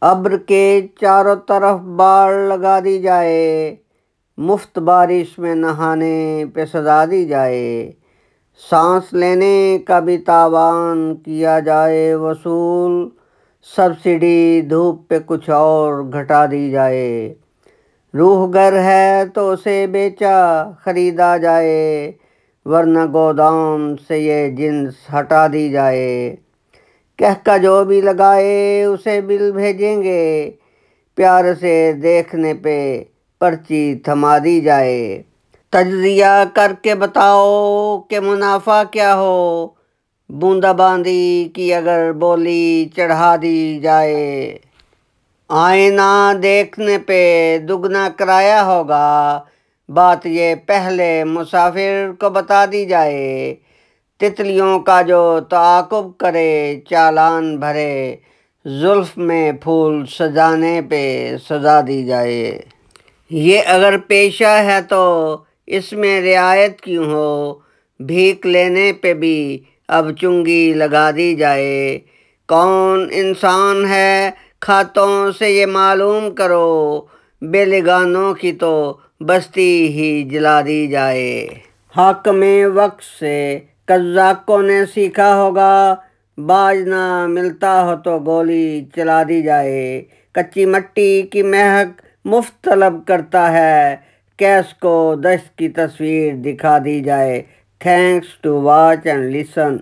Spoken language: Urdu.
ابر کے چاروں طرف باڑ لگا دی جائے، مفت بارش میں نہانے پہ سزا دی جائے، سانس لینے کا بھی تاوان کیا جائے وصول، سبسڈی دھوپ پہ کچھ اور گھٹا دی جائے، روح گر ہے تو اسے بیچا خریدا جائے، ورنہ گودام سے یہ جنس ہٹا دی جائے، کہہ کا جو بھی لگائے اسے بل بھیجیں گے، پیار سے دیکھنے پہ پرچی تھما دی جائے، تجزیہ کر کے بتاؤ کہ منافع کیا ہو، بوندا باندی کی اگر بولی چڑھا دی جائے، آئینہ دیکھنے پہ دگنا کرایہ ہوگا، بات یہ پہلے مسافر کو بتا دی جائے، تتلیوں کا جو تعاقب کرے چالان بھرے، زلف میں پھول سجانے پہ سزا دی جائے، یہ اگر پیشہ ہے تو اس میں رعایت کیوں ہو، بھیک لینے پہ بھی اب چنگی لگا دی جائے، کون انسان ہے کھاتوں سے یہ معلوم کرو، بے لگانوں کی تو بستی ہی جلا دی جائے، حاکم وقت سے قزاقوں نے سیکھا ہوگا، باج نہ ملتا ہو تو گولی چلا دی جائے، کچی مٹی کی مہک مفت طلب کرتا ہے، کیس کو دشت کی تصویر دکھا دی جائے۔ Thanks to watch and listen.